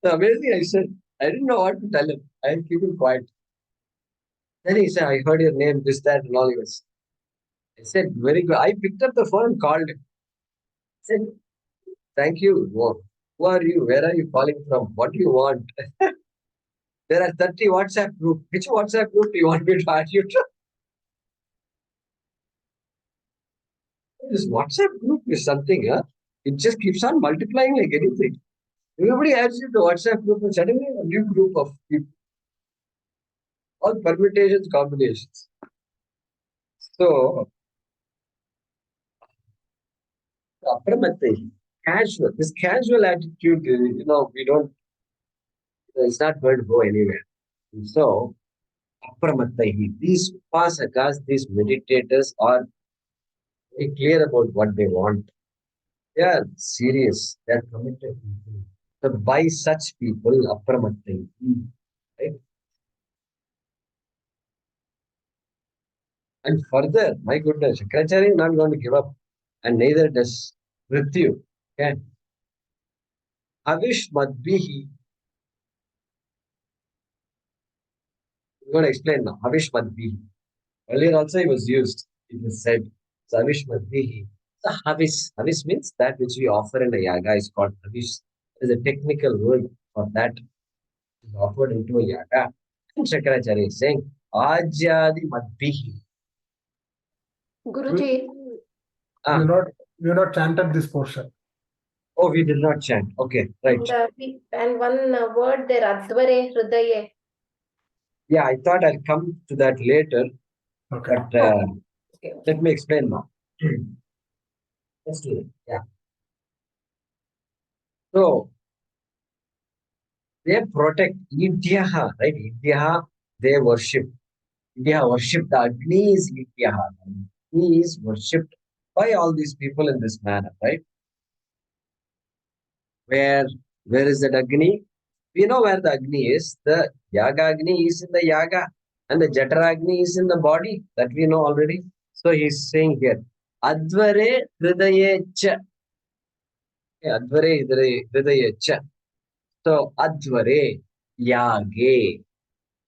Amazing. I said, I didn't know what to tell him. I keep him quiet. Then he said, I heard your name, this, that, and all. I said, very good. I picked up the phone and called him. I said, thank you. Who are you? Where are you calling from? What do you want? There are 30 WhatsApp groups. Which WhatsApp group do you want me to add you to? This WhatsApp group is something, it just keeps on multiplying like anything. Everybody adds you to WhatsApp group and suddenly a new group of people. All permutations, combinations. So, casual. This casual attitude, we don't, it's not going to go anywhere. And so, these upasakas, these meditators are very clear about what they want. They are serious. They are committed people. So, by such people, right? And further, my goodness, Shankaracharya is not going to give up, and neither does Mrityu. Okay. Avish Madbihi. I'm going to explain now. Avish Madbihi. Earlier also it was used. It was said. So Avish Madbihi. So Havis means that which we offer in a yaga is called Havish. There is a technical word for that. It is offered into a yaga. And Shankaracharya is saying, Ajyadi Madbihi. Guruji, Ah, We have not chanted this portion. oh, we did not chant. Okay, right. and one word there, Advare Hridaye. Yeah, I thought I'll come to that later, Okay. but Okay. let me explain now. Let's do it. Yeah. So they protect Idyaha, right? Idyaha, they worship. Idyaha worship. The Agni is Idyaha. Agni is worshipped by all these people in this manner, right? Where is that Agni? We know where the Agni is. The Yaga Agni is in the Yaga, and the Jatara Agni is in the body. That we know already. So he's saying here, Advare Hridaye Cha. Advare Hridaye Cha. So Advare Yage.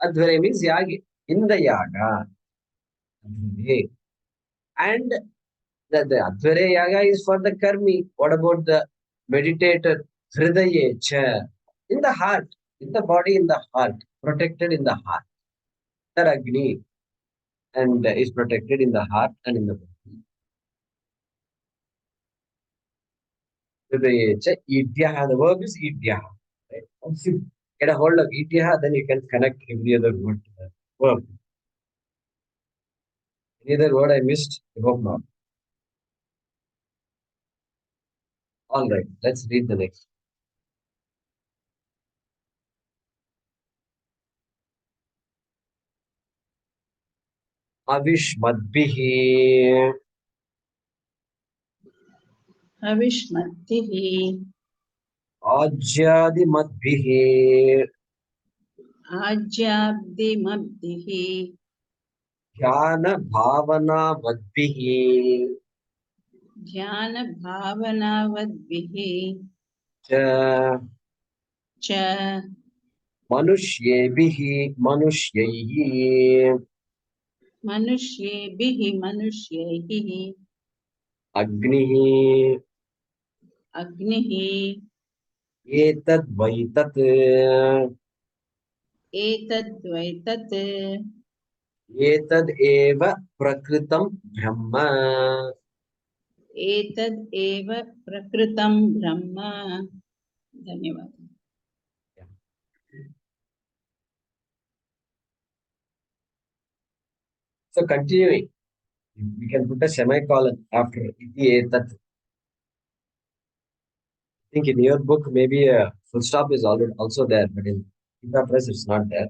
Advare means Yage. In the Yaga. Advare. And the Advare Yaga is for the Karmi. What about the meditator? Hridaye Cha. In the heart. In the body, in the heart. Protected in the heart. That Agni. And is protected in the heart and in the body. Hridaye Cha. Idyaha. The verb is Idyaha. Right? Once you get a hold of Idyaha, then you can connect every other word to the verb. Any other word I missed? I hope not. All right, let's read the next. Avishmadbihi. Avishmatihi. Ajyadimadbihi. Ajyabdimabdihi. Dhyana bhavana vadbihi. Dhyana bhavanavadbihi. Cha Cha manushyebihi manushyehi. manushyebihi manushyehi. Agnihi. Agnihi. Etad vaitat. Etadvaitat. Etad eva prakritam brahma. Etad eva prakritam brahma. धन्यवाद. So continuing, we can put a semicolon after iti etat. I think in your book maybe a full stop is already also there, but in Gita Press it's not there.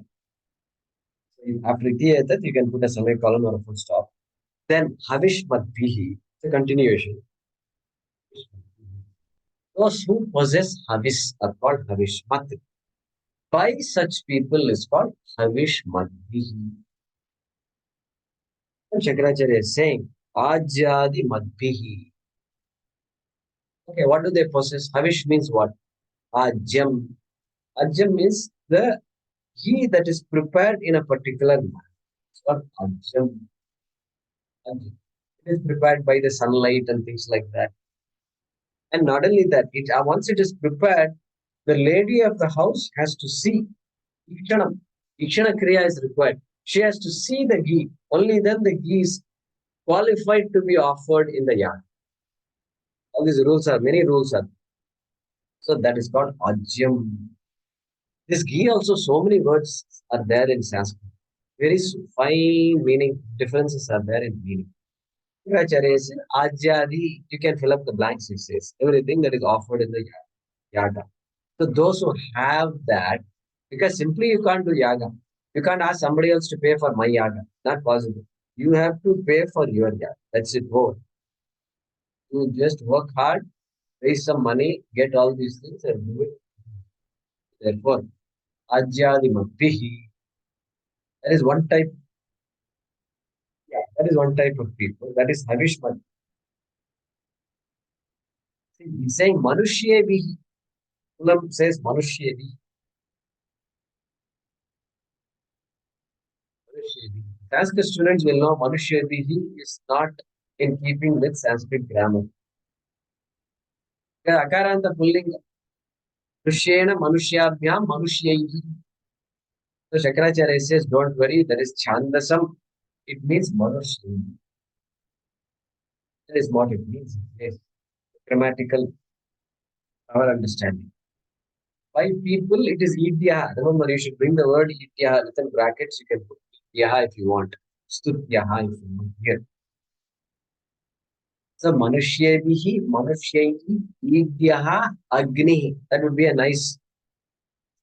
So after iti etat, you can put a semicolon or a full stop. Then havish madbihi, the continuation. Those who possess havish are called havish mat. By such people is called havish madbihi. And Shankaracharya is saying, Ajyadi madbihi. Okay, what do they possess? Havish means what? Ajyam. Ajyam means the ghee that is prepared in a particular manner. It's called ajyam. Ajyam. It is prepared by the sunlight and things like that. And not only that, once it is prepared, the lady of the house has to see. Ikshanam. Ikshana kriya is required. She has to see the ghee. Only then the ghee is qualified to be offered in the yard. All these rules are, many rules are. So that is called Ajyam. This ghee also, so many words are there in Sanskrit. Very fine meaning, differences are there in meaning. Acharya says, Ajyadi, you can fill up the blanks, he says. Everything that is offered in the yaga. So those who have that, because simply you can't do yaga. You can't ask somebody else to pay for my yaga. Not possible. You have to pay for your yaga. That's it. Whole. You just work hard, raise some money, get all these things and do it. Therefore, Ajyadi Mabbihi. That is one type. Yeah, that is one type of people. That is Havishman. He's saying Manushyevi. Ulam says Manushyevi. Sanskrit students will know Manushyevi is not in keeping with Sanskrit grammar. Akaranta pulling Manushena Manushyabhyam Manushyevi. So Shankaracharya says, don't worry, that is Chandasam. It means Manushyevi. That is what it means. Yes. Grammatical, our understanding. By people, it is Idya. Remember, you should bring the word Idya within brackets. You can put Idya if you want. Stutyaha if you want. Here. So, Manushyevihi, Manushyehi, Idyaha, Agni. That would be a nice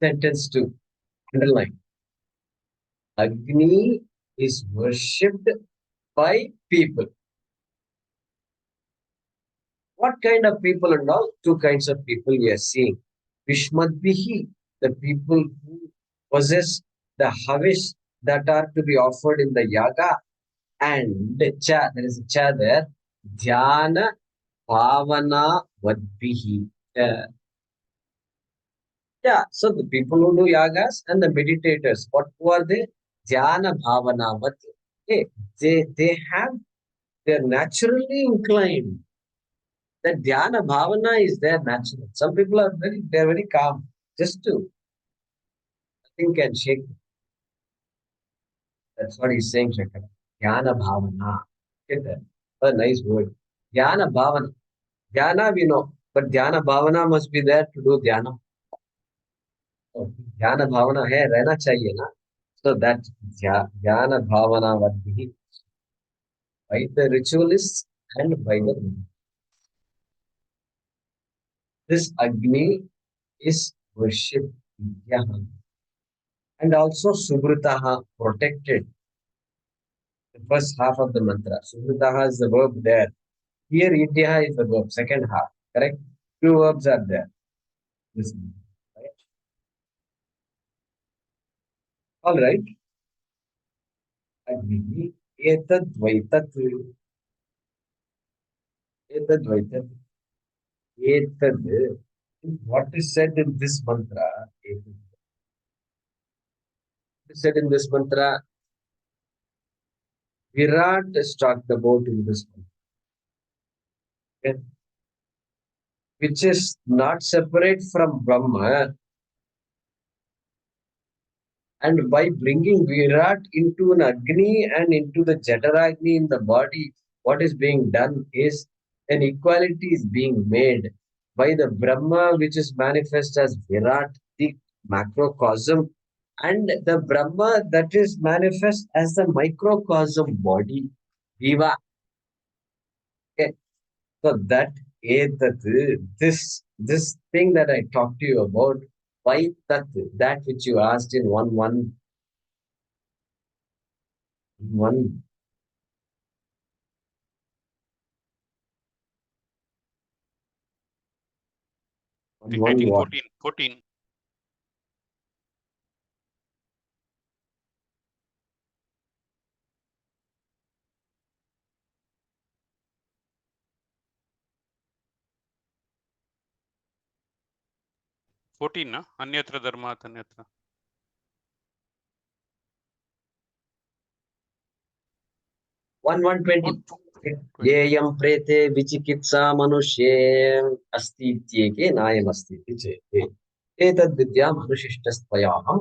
sentence to underline. Agni is worshipped by people. What kind of people and all? Two kinds of people we are seeing. Vishmadbihi, the people who possess the havish that are to be offered in the yaga, and cha, there is a cha there, dhyana bhavana vadbihi. Yeah, so the people who do yagas and the meditators, who are they? Dhyana bhavana vad. Hey, they're naturally inclined. That dhyana bhavana is there natural. Some people are they're very calm. Just to think and shake. That's what he's saying, Shankara. Dhyana bhavana. Get that? A nice word. Dhyana bhavana. Dhyana we know, but dhyana bhavana must be there to do dhyana. So, dhyana bhavana hai, rehna chahiye na. So that dhyana bhavana vadhi by the ritualists and by the this Agni is worshipped. And also Subritaha, protected. The first half of the mantra. Subritaha is the verb there. Here Idyaha is the verb, second half. Correct? Two verbs are there. This, right? All right. Agni, etad vaitat. Etad vaitat. Etad. What is said in this mantra? Etad. What is said in this mantra? Virat is talked about in this mantra. Okay? Which is not separate from Brahma. And by bringing Virat into an Agni and into the Jataragni in the body, what is being done is an equality is being made by the Brahma, which is manifest as Virat, the macrocosm, and the Brahma that is manifest as the microcosm body, Viva. Okay. So that this thing that I talked to you about, why that which you asked in one one I think what? 14. ना अन्यत्र धर्मात् अन्यत्र 120. येयं प्रेते विचिकित्सा मनुष्ये अस्ति इत्येके नायमस्ति इति चेत् एतद् विद्याम् अनुशिष्टस्त्वयाहं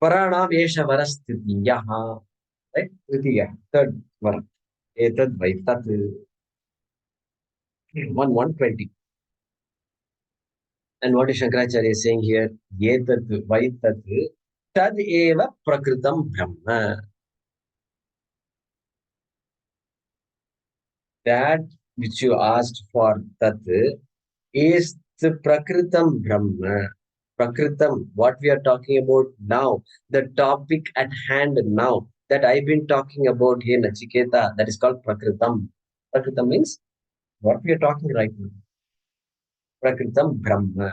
पराणाम् एष वरस्थितियः. तृतीयः, third वरम्. एतद् वै तत्. 120. And what is Shankaracharya saying here? Yetat vaitat tad eva prakritam brahma. That which you asked for, tat, is the prakritam brahma. Prakritam, what we are talking about now, the topic at hand now, that I've been talking about here, Nachiketa, that is called prakritam. Prakritam means what we are talking right now. Prakritam brahma.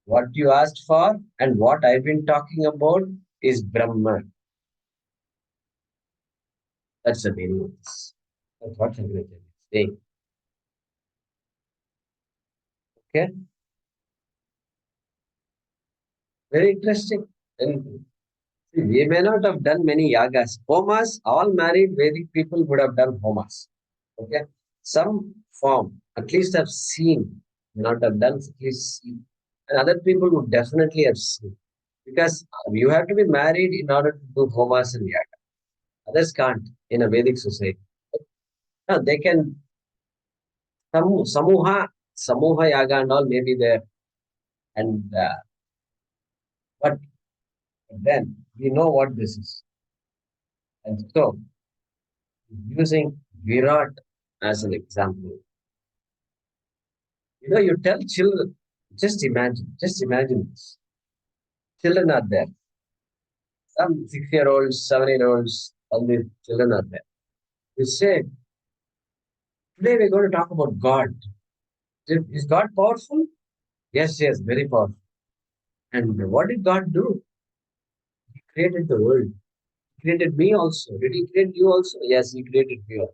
What you asked for and what I've been talking about is Brahma. That's the meaning of this. That's what Shankaracharya is saying. Okay? Very interesting. Very good. See, we may not have done many yagas. Homas, all married Vedic people would have done homas. Okay? Some form, at least have seen, may not have done, at least seen. And other people would definitely have seen. Because you have to be married in order to do homas and yaga. Others can't in a Vedic society. No, they can, Samuha yaga and all may be there. And but then we know what this is. And so, using Virat as an example, you tell children, just imagine this. Children are there. Some 6-year-olds, 7-year-olds, all these children are there. You say, today we're going to talk about God. Is God powerful? Yes, very powerful. And what did God do? He created the world. He created me also. Did he create you also? Yes, he created me also.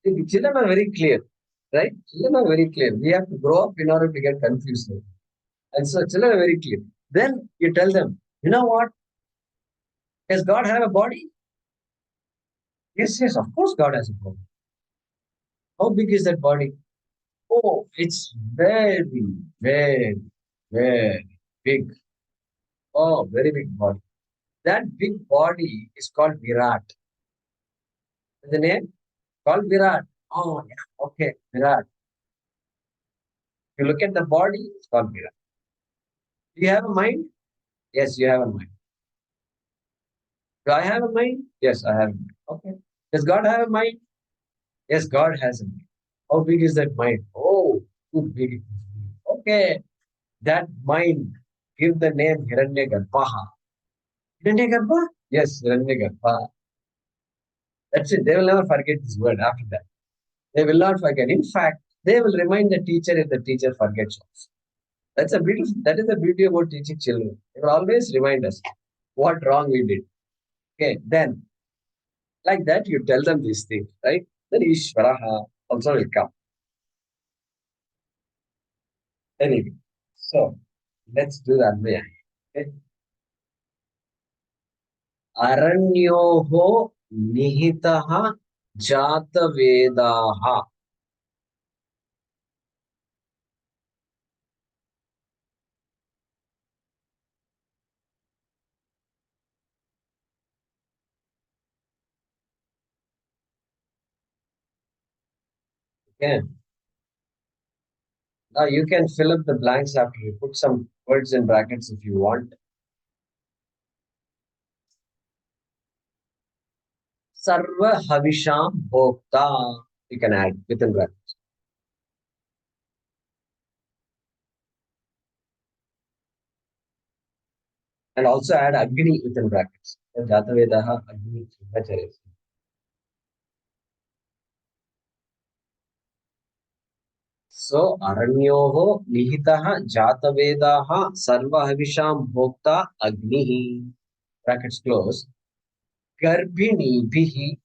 See, the children are very clear, right? Children are very clear. We have to grow up in order to get confused. And so children are very clear. Then you tell them, you know what? Does God have a body? Yes, of course God has a body. How big is that body? Oh, it's very, very, very big. Oh, very big body. That big body is called Virat. The name? Called Virat. Oh, yeah, okay, Virat. You look at the body, it's called Virat. Do you have a mind? Yes, you have a mind. Do I have a mind? Yes, I have a mind. Okay. Does God have a mind? Yes, God has a mind. How big is that mind? Oh, too big. Okay. That mind, give the name Hiranyagarbha. Hiranyagarbha? Yes, Hiranyagarbha. That's it. They will never forget this word after that. They will not forget. In fact, they will remind the teacher if the teacher forgets also. That is the beauty about teaching children. They will always remind us what wrong we did. Okay, then like that you tell them these things, right? Then Ishvaraha also will come. Anyway, so let's do that way. Okay. Aranyoho nihitaha jatavedaha. Okay. Now you can fill up the blanks after you put some words in brackets if you want. Sarva havisham bhokta. You can add within brackets. And also add Agni within brackets. Jatavedaha Agni Sivacharya. So Aranyoho Nihitaha Jatavedaha Sarva Havisham Bhokta Agnihi. Brackets close. Garbhini Bihi.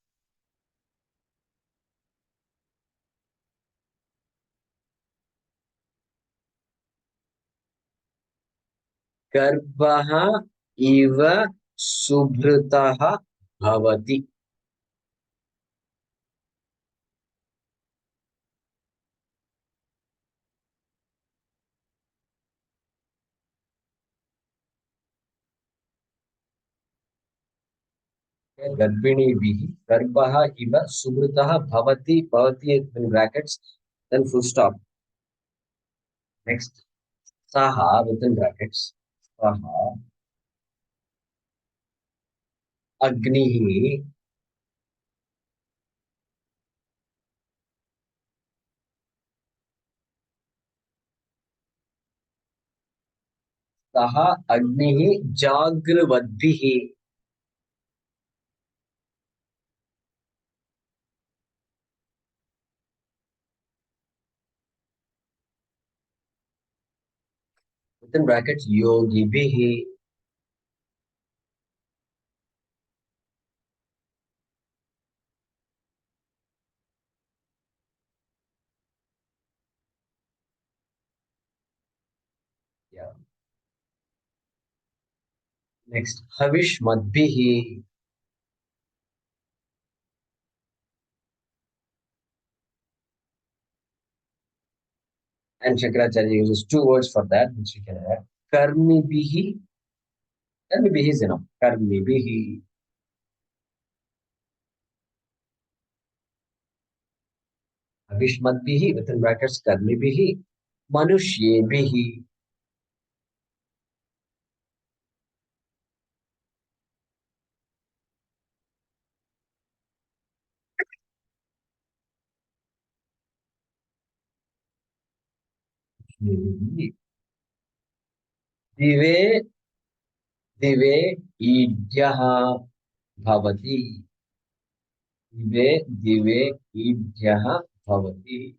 Garbhaha Iva Subhritaha Bhavati. Garbhini Bihi. Garbhaha Iva Subhritaha Bhavati. Bhavati in brackets. then full stop. Next, saha within brackets. Saha agnihi saha agnihi jagrvadbihi. Within brackets, yogibihi. Yeah. Next, havish madbihi. And Shankaracharya uses two words for that, which you can add. Karmibihi. Karmibihi is enough. Karmibihi. Avishmadbihi within brackets. Karmibihi. Manushyebihi. Dive dive idyaha bhavati. Dive dive idyaha bhavati.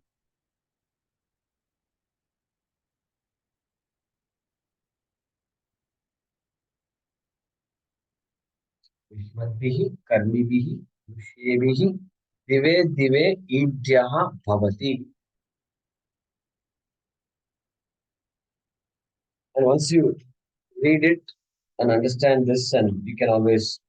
Vishmadbihi, karmibihi, manushyebihi. Dive dive idyaha bhavati. And once you read it and understand this, and you can always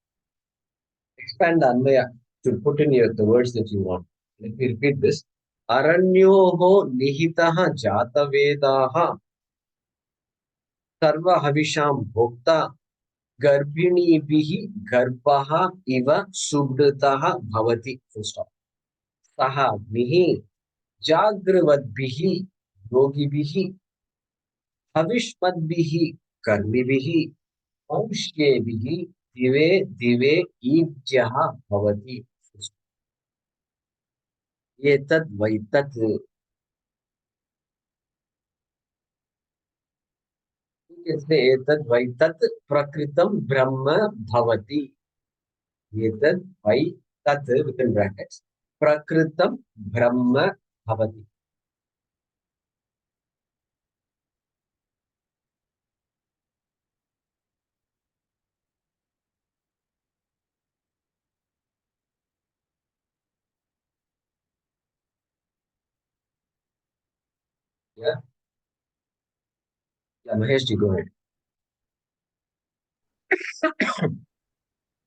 expand the Adhyaya to put in the words that you want. Let me repeat this. Aranyoho nihitaha jatavedaha sarva havisham bhokta garbhinibihi garbhaha iva subhritaha bhavati. Full stop. Saha mihi jagrvadbihi yogibihi havishmadbihi karmibihi Aushyebihi dive dive idyaha bhavati. Etat vaitat. You can say etat vaitat prakritam brahma bhavati. Etat vaitat within brackets. Prakritam brahma bhavati. Yeah. Yeah, Mahesh, go ahead.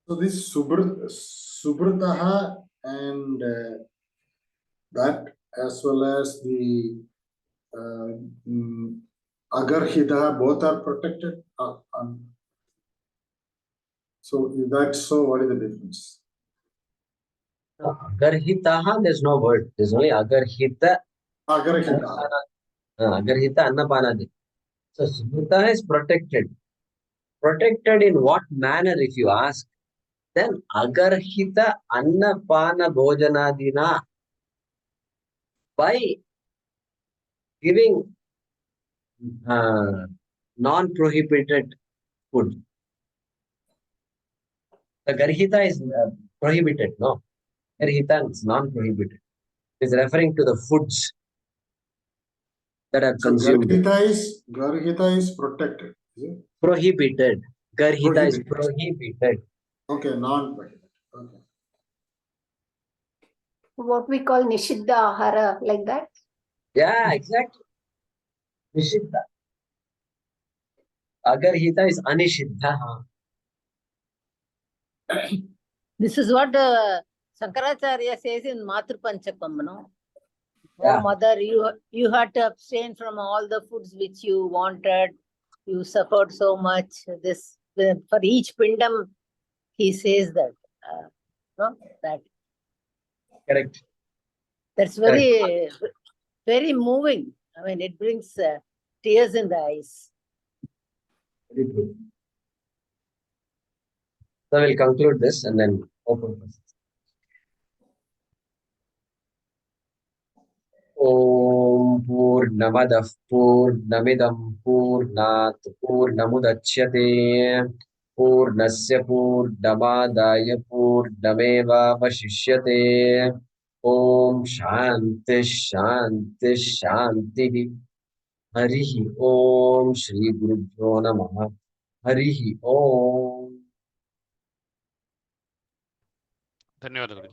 So this Subrataha and that, as well as the Agarhita, both are protected. So if that's so, what is the difference? Agarhitaha, there's no word. There's only agarhita. Agarhita. Agarhita annapanadi. So Smrita is protected. Protected in what manner, if you ask? Then agarhita annapana bhojanadina, by giving non-prohibited food. The garhita is prohibited, no? Garhita is non-prohibited. It is referring to the foods that are consumed. Garhita is protected. Is it? Prohibited. Garhita is prohibited. Okay, non-prohibited. Okay. What we call Nishiddha Ahara, like that? Yeah, exactly. Nishiddha. Agarhita is anishiddha. This is what Shankaracharya says in Matru Panchakam, no? Yeah. Oh, mother, you had to abstain from all the foods which you wanted. You suffered so much. This for each pindam, he says that. No, that. Correct. That's very very moving. I mean, it brings tears in the eyes. Very true. So we'll conclude this and then open for questions. Om Purnamadah Purnamidam Purnat Purnamudachyate Purnasya Purnamadaya Purnameva Vashishyate Om Shanti Shanti Shanti Harihi Om Shri Gurubhyo Namaha Harihi Om. ಧನ್ಯವಾದಗಳು.